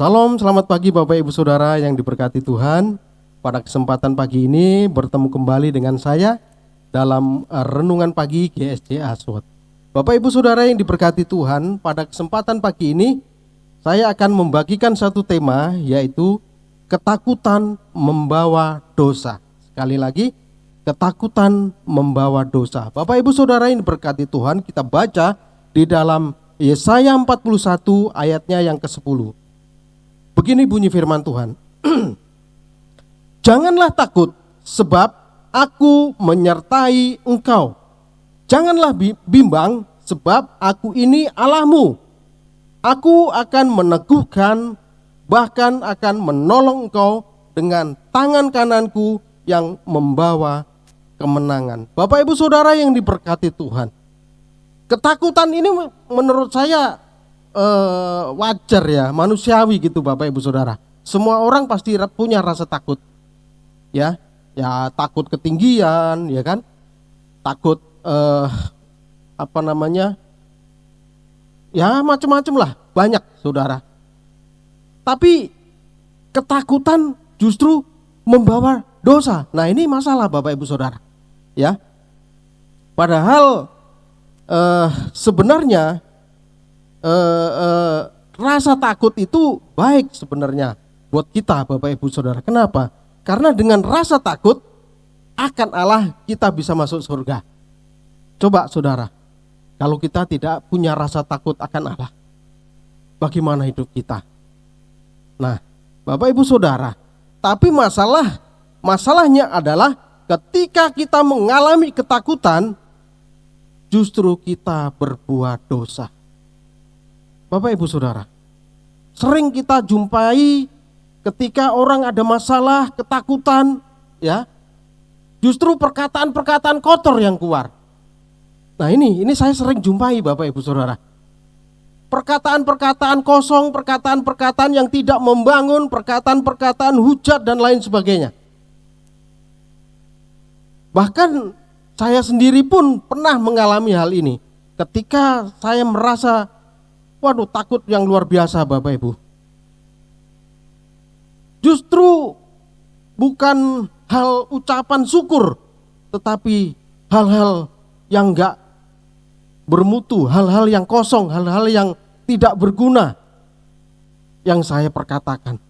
Salam, selamat pagi Bapak Ibu Saudara yang diberkati Tuhan. Pada kesempatan pagi ini bertemu kembali dengan saya dalam renungan pagi GSJ Aswad. Bapak Ibu Saudara yang diberkati Tuhan, pada kesempatan pagi ini saya akan membagikan satu tema, yaitu ketakutan membawa dosa. Sekali lagi, ketakutan membawa dosa. Bapak Ibu Saudara yang diberkati Tuhan, kita baca di dalam Yesaya 41 ayatnya yang ke-10. Begini bunyi firman Tuhan. Janganlah takut, sebab aku menyertai engkau. Janganlah bimbang, sebab aku ini Allahmu. Aku akan meneguhkan, bahkan akan menolong engkau dengan tangan kananku yang membawa kemenangan. Bapak Ibu Saudara yang diberkati Tuhan, ketakutan ini menurut saya wajar ya, manusiawi gitu Bapak Ibu Saudara. Semua orang pasti punya rasa takut. Ya takut ketinggian, ya kan? Takut ya macam-macam lah, banyak Saudara. Tapi ketakutan justru membawa dosa. Nah, ini masalah Bapak Ibu Saudara. Ya. Padahal sebenarnya rasa takut itu baik sebenarnya buat kita Bapak Ibu Saudara. Kenapa? Karena dengan rasa takut akan Allah kita bisa masuk surga. Coba Saudara, kalau kita tidak punya rasa takut akan Allah, bagaimana hidup kita? Nah, Bapak Ibu Saudara, tapi masalahnya adalah ketika kita mengalami ketakutan, justru kita berbuat dosa. Bapak Ibu Saudara, sering kita jumpai ketika orang ada masalah, ketakutan, ya, justru perkataan-perkataan kotor yang keluar. Nah ini saya sering jumpai Bapak Ibu Saudara. Perkataan-perkataan kosong, perkataan-perkataan yang tidak membangun, perkataan-perkataan hujat dan lain sebagainya. Bahkan saya sendiri pun pernah mengalami hal ini. Ketika saya merasa takut yang luar biasa Bapak Ibu. Justru bukan hal ucapan syukur, tetapi hal-hal yang enggak bermutu, hal-hal yang kosong, hal-hal yang tidak berguna yang saya perkatakan.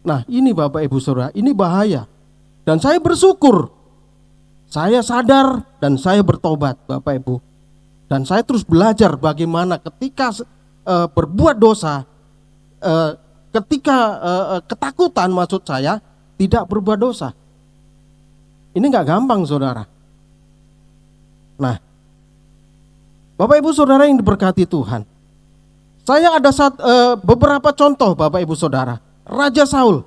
Nah, ini Bapak Ibu Saudara, ini bahaya. Dan saya bersyukur, saya sadar dan saya bertobat Bapak Ibu. Dan saya terus belajar bagaimana ketika berbuat dosa, ketika ketakutan maksud saya, tidak berbuat dosa. Ini gak gampang Saudara. Nah, Bapak Ibu Saudara yang diberkati Tuhan, saya ada beberapa contoh Bapak Ibu Saudara. Raja Saul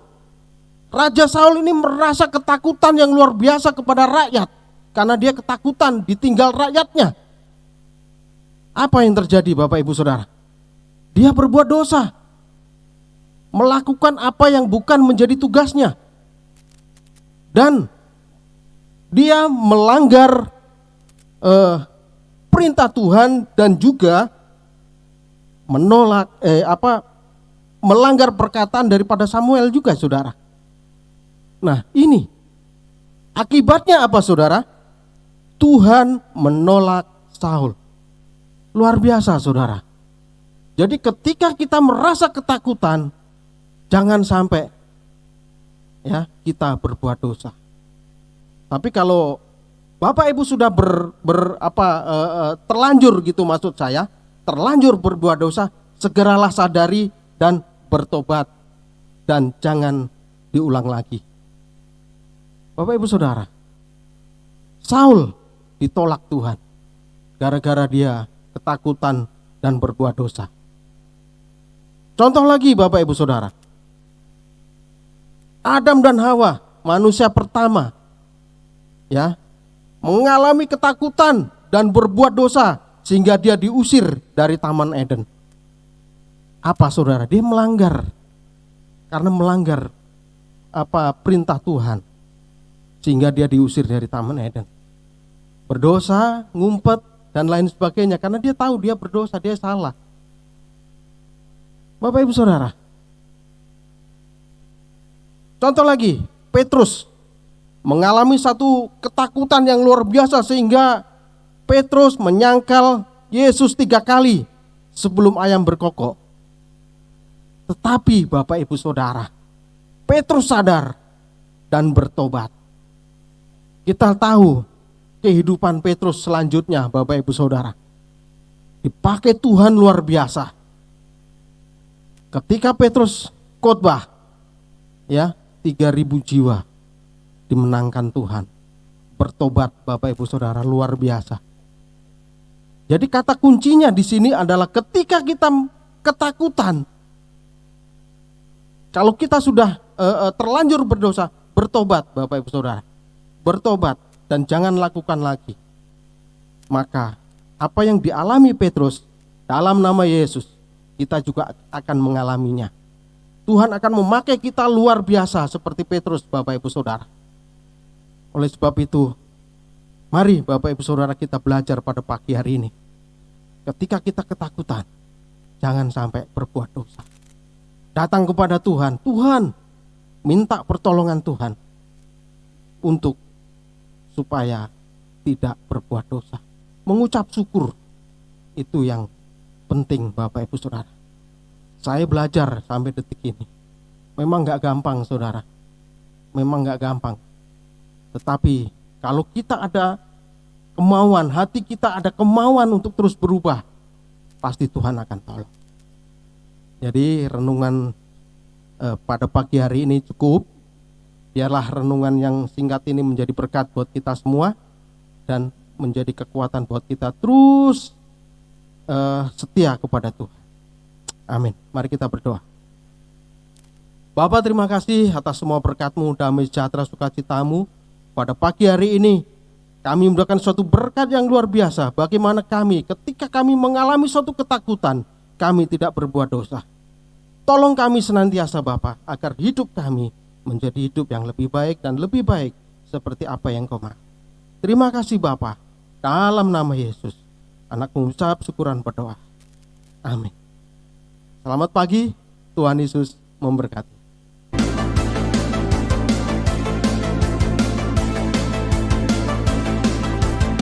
ini merasa ketakutan yang luar biasa kepada rakyat, karena dia ketakutan ditinggal rakyatnya. Apa yang terjadi Bapak Ibu Saudara? Dia berbuat dosa, melakukan apa yang bukan menjadi tugasnya, dan dia melanggar perintah Tuhan dan juga melanggar perkataan daripada Samuel juga Saudara. Nah ini akibatnya apa Saudara? Tuhan menolak Saul. Luar biasa Saudara. Jadi ketika kita merasa ketakutan, jangan sampai ya kita berbuat dosa. Tapi kalau Bapak Ibu sudah terlanjur gitu maksud saya, terlanjur berbuat dosa, segeralah sadari dan bertobat dan jangan diulang lagi. Bapak Ibu Saudara, Saul ditolak Tuhan gara-gara dia ketakutan dan berbuat dosa. Contoh lagi Bapak Ibu Saudara, Adam dan Hawa, manusia pertama, ya, mengalami ketakutan dan berbuat dosa sehingga dia diusir dari Taman Eden. Apa Saudara? Dia melanggar, karena melanggar perintah Tuhan, sehingga dia diusir dari Taman Eden. Berdosa, ngumpet dan lain sebagainya, karena dia tahu dia berdosa, dia salah. Bapak Ibu Saudara. Contoh lagi, Petrus mengalami satu ketakutan yang luar biasa sehingga Petrus menyangkal Yesus 3 kali sebelum ayam berkokok. Tetapi Bapak Ibu Saudara, Petrus sadar dan bertobat. Kita tahu kehidupan Petrus selanjutnya, Bapak Ibu Saudara, dipakai Tuhan luar biasa. Ketika Petrus khotbah, ya, 3.000 jiwa dimenangkan Tuhan. Bertobat Bapak Ibu Saudara, luar biasa. Jadi kata kuncinya di sini adalah ketika kita ketakutan. Kalau kita sudah terlanjur berdosa, bertobat Bapak Ibu Saudara. Bertobat dan jangan lakukan lagi. Maka apa yang dialami Petrus dalam nama Yesus, kita juga akan mengalaminya. Tuhan akan memakai kita luar biasa seperti Petrus Bapak Ibu Saudara. Oleh sebab itu, mari Bapak Ibu Saudara kita belajar pada pagi hari ini. Ketika kita ketakutan, jangan sampai berbuat dosa. Datang kepada Tuhan, Tuhan minta pertolongan Tuhan untuk supaya tidak berbuat dosa. Mengucap syukur itu yang penting Bapak Ibu Saudara. Saya belajar sampai detik ini. Memang gak gampang saudara. Memang gak gampang. Tetapi kalau kita ada kemauan, hati kita ada kemauan untuk terus berubah, pasti Tuhan akan tolong. Jadi renungan pada pagi hari ini cukup. Biarlah renungan yang singkat ini menjadi berkat buat kita semua dan menjadi kekuatan buat kita terus setia kepada Tuhan. Amin. Mari kita berdoa. Bapa, terima kasih atas semua berkat-Mu, damai sejahtera sukacita-Mu. Pada pagi hari ini kami mendapatkan suatu berkat yang luar biasa. Bagaimana kami ketika kami mengalami suatu ketakutan, kami tidak berbuat dosa. Tolong kami senantiasa Bapa, agar hidup kami menjadi hidup yang lebih baik dan lebih baik seperti apa yang Kau mau. Terima kasih Bapa. Dalam nama Yesus, Anak-Mu ucap syukuran berdoa. Amin. Selamat pagi, Tuhan Yesus memberkati.